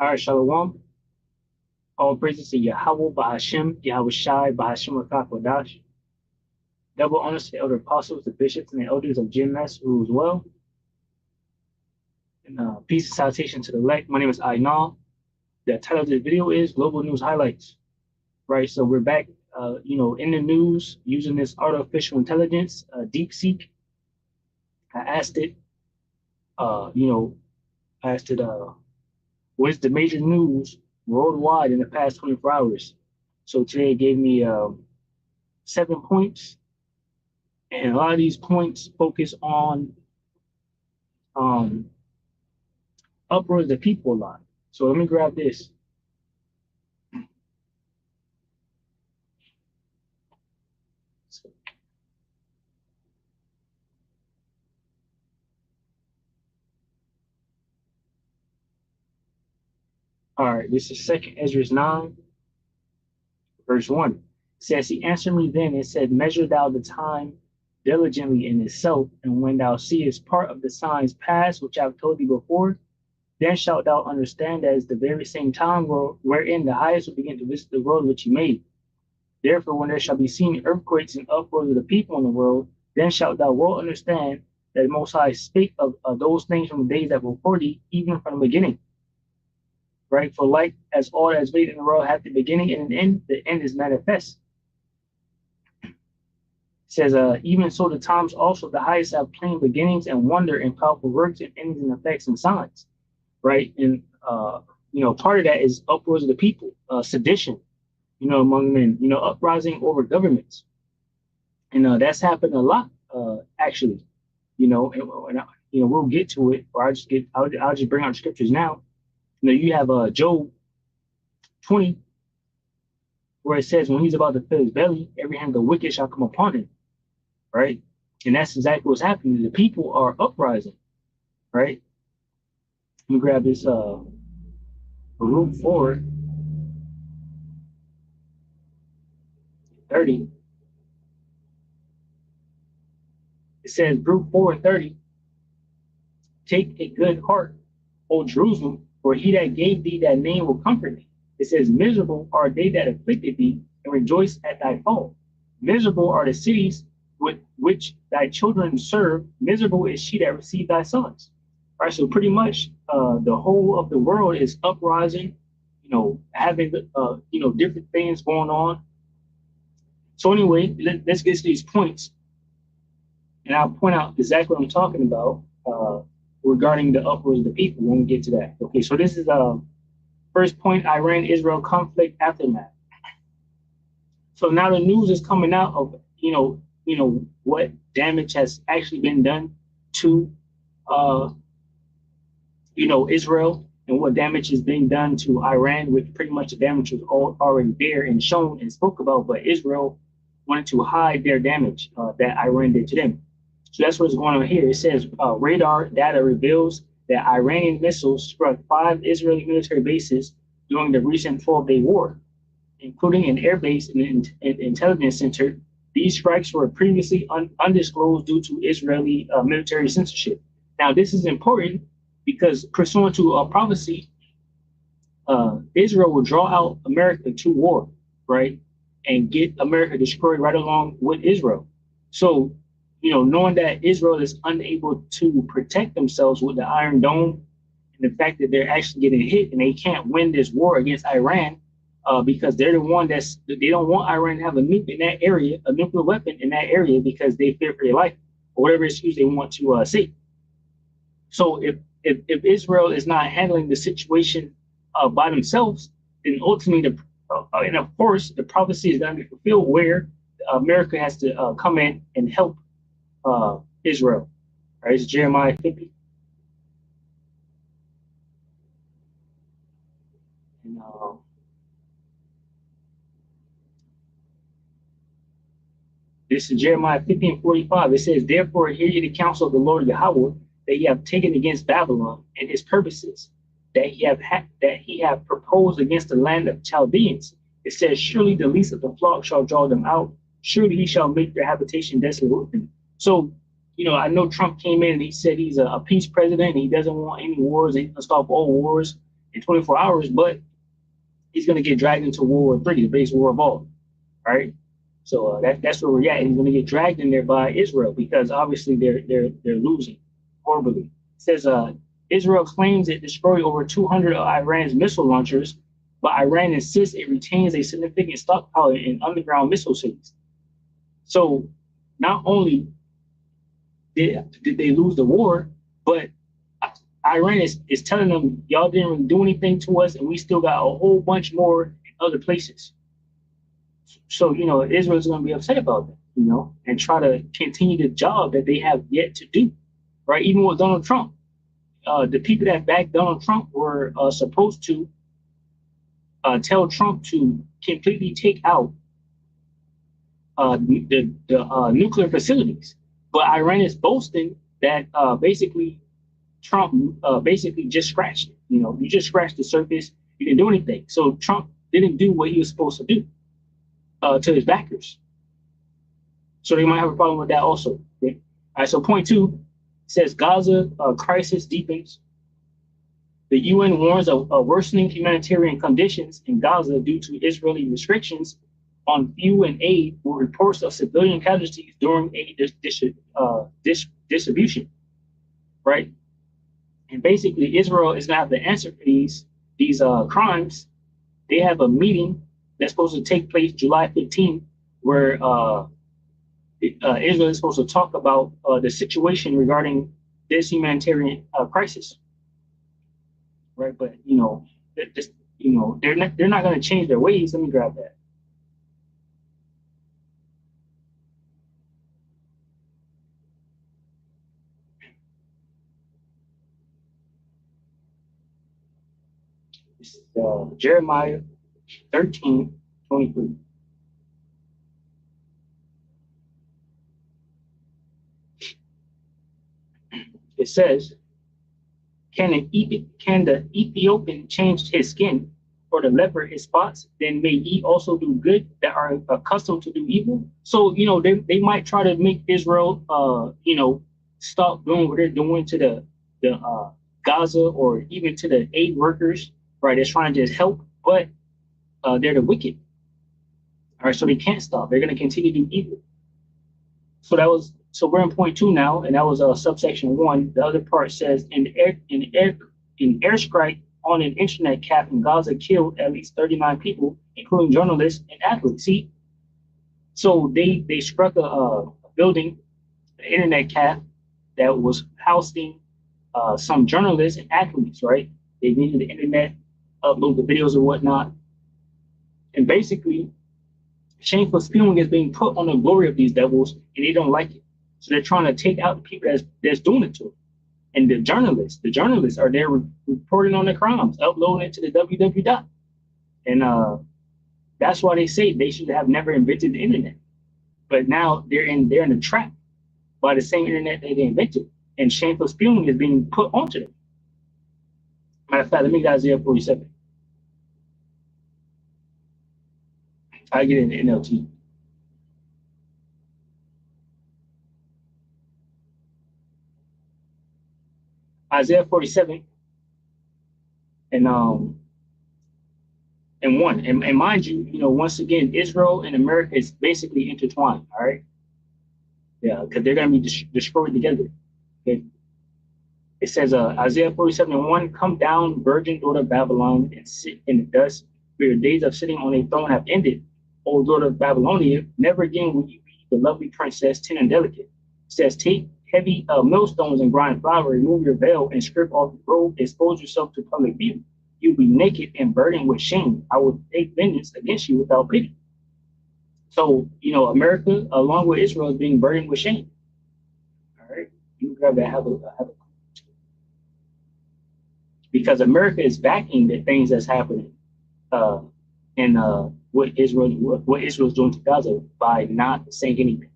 All right, Shalom. All praises to Yahweh, Bahashem, Yahweh Shai, Bahashem Rakakwadash. Double honors to the elder apostles, the bishops, and the elders of GMS who as well. And peace and salutation to the elect. My name is Ainal. The title of this video is Global News Highlights. Right, so we're back, in the news using this artificial intelligence, DeepSeek. I asked it, what is the major news worldwide in the past 24 hours? So today it gave me 7 points, and a lot of these points focus on uproar of the people a lot. So let me grab this. All right, this is 2nd Ezra 9, verse 1. It says, he answered me then and said, measure thou the time diligently in itself, and when thou seest part of the signs pass, which I have told thee before, then shalt thou understand that is the very same time wherein the highest will begin to visit the world which he made. Therefore, when there shall be seen earthquakes and uproars of the people in the world, then shalt thou well understand that the Most High spake of those things from the days that were before thee, even from the beginning. Right? For like as all that is made in the world hath the beginning and an end, the end is manifest. It says, even so the times also the highest have plain beginnings and wonder and powerful works and endings and effects and signs. Right? And part of that is uproars of the people, sedition, among men, uprising over governments. And that's happened a lot, actually, and we'll get to it, or I'll just bring out the scriptures now. You have Job 20, where it says, when he's about to fill his belly, every hand of the wicked shall come upon him, right? And that's exactly what's happening. The people are uprising, right? Let me grab this Baruch 4:30. It says, Baruch 4:30, take a good heart, O Jerusalem, for he that gave thee that name will comfort thee. It says, miserable are they that afflicted thee, and rejoice at thy fall. Miserable are the cities with which thy children serve. Miserable is she that received thy sons. All right, so pretty much the whole of the world is uprising, having different things going on. So anyway, let's get to these points, and I'll point out exactly what I'm talking about regarding the uproars of the people when we get to that. Okay, so this is first point, Iran-Israel conflict aftermath. So now the news is coming out of, what damage has actually been done to, Israel, and what damage is being done to Iran, which pretty much the damage was already there and shown and spoke about, but Israel wanted to hide their damage that Iran did to them. So that's what's going on here. It says radar data reveals that Iranian missiles struck 5 Israeli military bases during the recent 12-day war, including an air base and an intelligence center. These strikes were previously undisclosed due to Israeli military censorship. Now, this is important because pursuant to a prophecy, Israel will draw out America to war, right? And get America destroyed right along with Israel. So, knowing that Israel is unable to protect themselves with the Iron Dome, and the fact that they're actually getting hit and they can't win this war against Iran because they're the one they don't want Iran to have a nuke in that area, a nuclear weapon in that area, because they fear for their life or whatever excuse they want to say. So if Israel is not handling the situation by themselves, then ultimately and of course the prophecy is going to be fulfilled where America has to come in and help Israel. All right, it's Jeremiah 50. And, this is Jeremiah 50:45. It says, therefore, hear ye the counsel of the Lord Yahweh, that ye have taken against Babylon, and his purposes, that he have proposed against the land of Chaldeans. It says, surely the least of the flock shall draw them out. Surely he shall make their habitation desolate. So, I know Trump came in and he said he's a peace president. And he doesn't want any wars. He can stop all wars. in 24 hours, but he's going to get dragged into World War III, the biggest war of all, right? So that's where we're at. And he's going to get dragged in there by Israel because obviously they're losing horribly. It says Israel claims it destroyed over 200 of Iran's missile launchers, but Iran insists it retains a significant stockpile in underground missile cities. So not only did they lose the war, but Iran is telling them, y'all didn't really do anything to us, and we still got a whole bunch more in other places. So, Israel's going to be upset about that, and try to continue the job that they have yet to do, right? Even with Donald Trump. The people that backed Donald Trump were supposed to tell Trump to completely take out the nuclear facilities. But Iran is boasting that basically Trump basically just scratched it. You just scratched the surface. You didn't do anything. So Trump didn't do what he was supposed to do to his backers. So they might have a problem with that also. Okay? All right, so point 2 says Gaza crisis deepens. The UN warns of worsening humanitarian conditions in Gaza due to Israeli restrictions on fuel and aid, with reports of civilian casualties during aid distribution, right? And basically, Israel is not the answer for these crimes. They have a meeting that's supposed to take place July 15th, where Israel is supposed to talk about the situation regarding this humanitarian crisis, right? But they're not going to change their ways. Let me grab that. This is Jeremiah 13:23. It says, can the Ethiopian change his skin, or the leopard his spots? Then may ye also do good that are accustomed to do evil. So they might try to make Israel stop doing what they're doing to the Gaza, or even to the aid workers, right? They're trying to just help, but they're the wicked. All right, so they can't stop. They're going to continue to do evil. So we're in point 2 now, and that was subsection 1. The other part says an airstrike on an internet cafe in Gaza killed at least 39 people, including journalists and athletes. See, so they struck a building, an internet cafe that was housing some journalists and athletes. Right? They needed the internet, upload the videos and whatnot, and basically, shameful spewing is being put on the glory of these devils, and they don't like it. So they're trying to take out the people that's doing it to them. And the journalists are there reporting on the crimes, uploading it to the www. And that's why they say they should have never invented the internet. But now they're in a trap by the same internet that they invented. And shameful spewing is being put onto them. Matter of fact, let me get Isaiah 47. I get it in NLT. Isaiah 47 and 1. And mind you, once again, Israel and America is basically intertwined, all right? Yeah, because they're going to be destroyed together. Okay. It says, Isaiah 47:1, come down, virgin daughter of Babylon, and sit in the dust, for your days of sitting on a throne have ended. O daughter of Babylonia, never again will you be the lovely princess, tender and delicate. It says, take heavy millstones and grind flour, remove your veil and strip off your robe, expose yourself to public view. You'll be naked and burdened with shame. I will take vengeance against you without pity. So, America, along with Israel, is being burdened with shame. All right, you can grab that, have a because America is backing the things that's happening, and what Israel's doing to Gaza by not saying anything.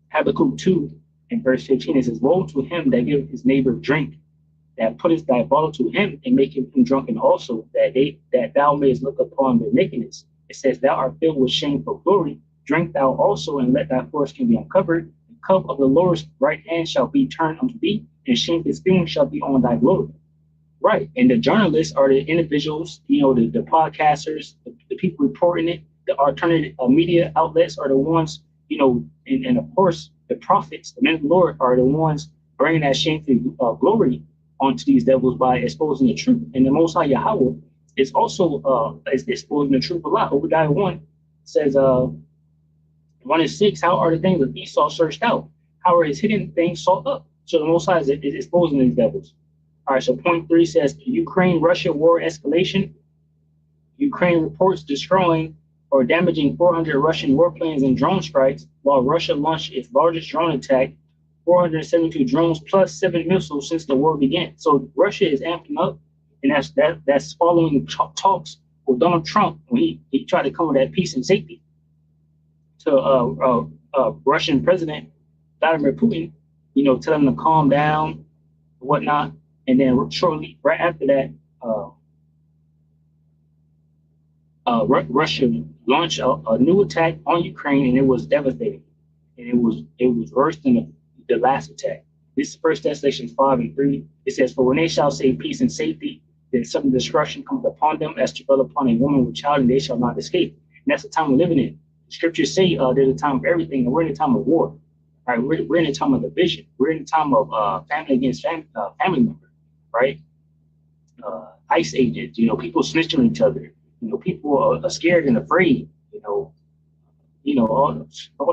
Habakkuk 2 and verse 15, it says, woe to him that giveth his neighbor drink, that putteth thy bottle to him, and maketh him drunken also, that thou mayest look upon their nakedness. It says, thou art filled with shameful glory, drink thou also, and let thy foreskin be uncovered. The cup of the Lord's right hand shall be turned unto thee, and shameful spewing shall be on thy glory. Right. And the journalists are the individuals, the podcasters, the people reporting it, the alternative media outlets are the ones, and of course, the prophets, the men of the Lord are the ones bringing that shameful glory onto these devils by exposing the truth. And the Most High Yahweh is also is exposing the truth a lot. Obadiah 1 says, 1:6, how are the things of Esau searched out? How are his hidden things sought up? So the Most High is exposing these devils. All right, so point 3 says Ukraine-Russia war escalation. Ukraine reports destroying or damaging 400 Russian warplanes in drone strikes, while Russia launched its largest drone attack, 472 drones plus 7 missiles since the war began. So Russia is amping up, and that's following talks with Donald Trump when he tried to come with that peace and safety to Russian President Vladimir Putin, telling him to calm down and whatnot. And then shortly, right after that, Russia launched a new attack on Ukraine, and it was devastating. And it was worse than the last attack. This is First Thessalonians 5:3. It says, "For when they shall say peace and safety, then sudden destruction comes upon them as to fell upon a woman with child, and they shall not escape." And that's the time we're living in. Scriptures say there's a time for everything, and we're in a time of war. All right, we're in a time of division. We're in a time of family against family member, right? ICE agents, people snitching on each other. People are scared and afraid. All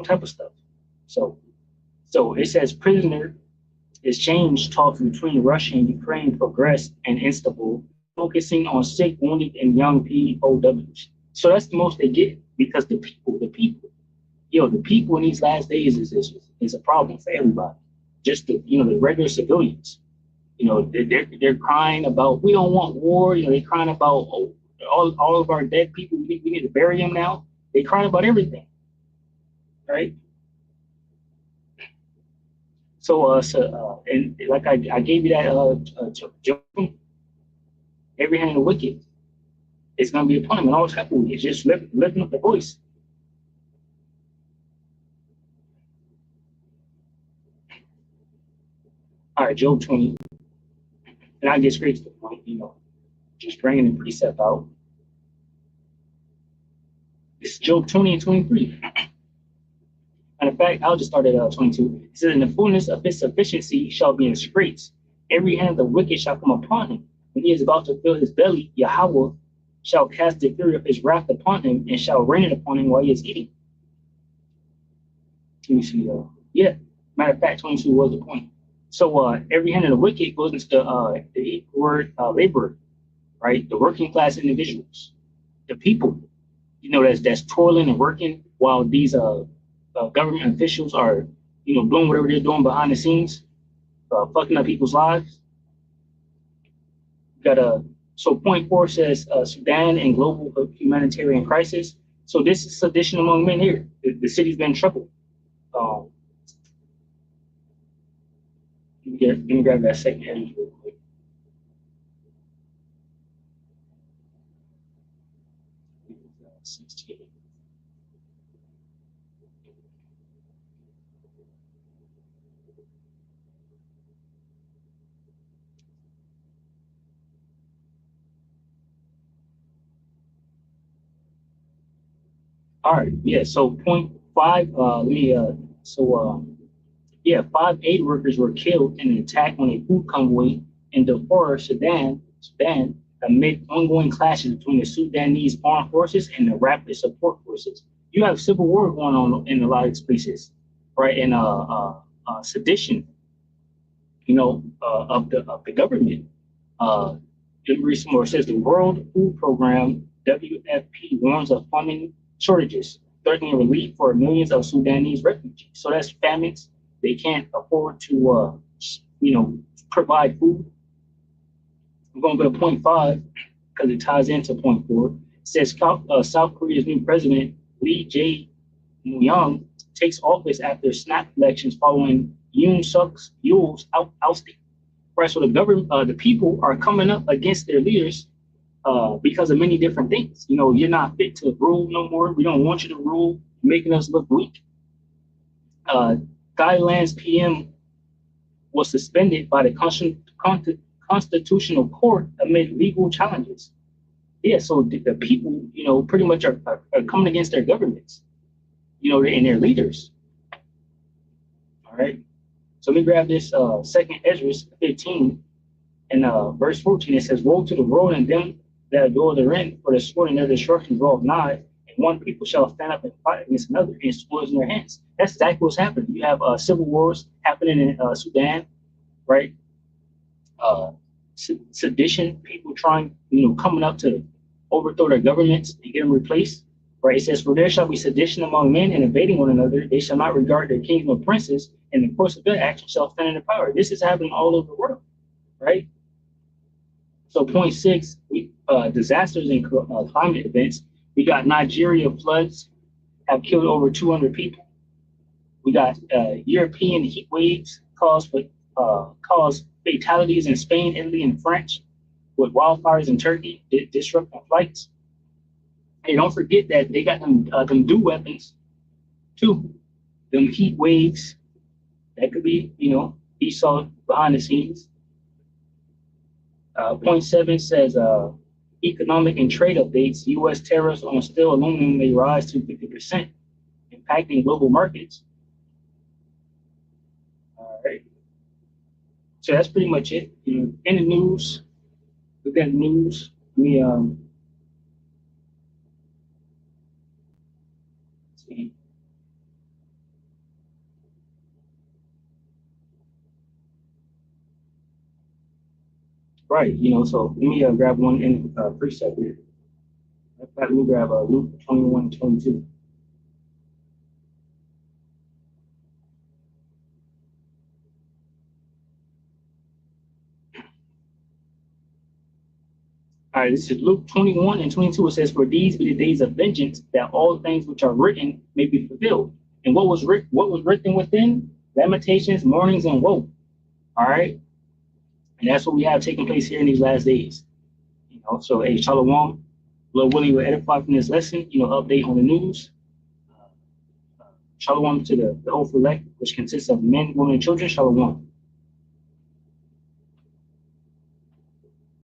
type of stuff. So it says prisoner exchange talks between Russia and Ukraine progressed and instable, focusing on sick, wounded, and young POWs. So that's the most they get because the people, the people in these last days is a problem for everybody. Just the regular civilians. They're crying about we don't want war. They're crying about all of our dead people. We need to bury them now. They're crying about everything, right? So and like I gave you that joke, every hand of the wicked, it's gonna be upon him, and all type of it's just lifting up the voice. All right, Job 20, and I get straight to the point. Just bringing the precept out. It's Job 20 and 23. And in fact, I'll just start at 22. It says, "In the fullness of his sufficiency shall be in straits. Every hand of the wicked shall come upon him. When he is about to fill his belly, Yahweh shall cast the fury of his wrath upon him and shall rain it upon him while he is eating." Let me see. Yeah, matter of fact, 22 was the point. So every hand of the wicked goes into the word laborer, right? The working class individuals, the people, that's toiling and working while these government officials are, doing whatever they're doing behind the scenes, fucking up people's lives. So point 4 says Sudan and global humanitarian crisis. So this is sedition among men here. The city's been in trouble. Let me grab that second heading real quick. All right, yeah. So point 5. Yeah, 5 aid workers were killed in an attack on a food convoy in Darfur, Sudan, amid ongoing clashes between the Sudanese armed forces and the Rapid Support Forces. You have civil war going on in a lot of places, right? And sedition, of the government. Recent more says the World Food Program (WFP) warns of funding shortages, threatening relief for millions of Sudanese refugees. So that's famines. They can't afford to, provide food. We're going to go to point 5 because it ties into point 4. It says South Korea's new president, Lee Jae-myung, takes office after snap elections following Yoon Suk Yeol's ousting. Right, so the government, the people are coming up against their leaders because of many different things. You're not fit to rule no more. We don't want you to rule, making us look weak. Thailand's PM was suspended by the constitutional court amid legal challenges. Yeah, so the people, pretty much are coming against their governments, and their leaders. All right. So let me grab this second Ezra 15 and verse 14. It says, "Woe to the world and them that adore therein, for the sword and their destruction draweth nigh, and one people shall stand up and fight against another, and swords in their hands." That's exactly what's happening. You have civil wars happening in Sudan, right? Uh, Sedition, people trying, coming up to overthrow their governments and get them replaced. Right? It says, "For there shall be sedition among men and invading one another. They shall not regard their kings nor princes, and the course of their action shall stand in the power." This is happening all over the world, right? So point six, disasters and climate events. We got Nigeria floods have killed over 200 people. We got European heat waves cause fatalities in Spain, Italy, and France, with wildfires in Turkey disrupting flights. Hey, don't forget that they got them dew weapons too. Them heat waves that could be, Esau behind the scenes. Point seven says economic and trade updates. U.S. tariffs on steel aluminum may rise to 50%, impacting global markets. All right. So that's pretty much it. In the news, look at the news. We see. Right, so let me grab one in precept here. Let me grab Luke 21, 22. All right, this is Luke 21 and 22. It says, "For these be the days of vengeance, that all things which are written may be fulfilled." And what was written within? Lamentations, mournings, and woe. All right. And that's what we have taking place here in these last days. So hey, Shalom. Lord willing, will edify from this lesson, update on the news. Shalom to the whole elect, which consists of men, women, and children. Shalom.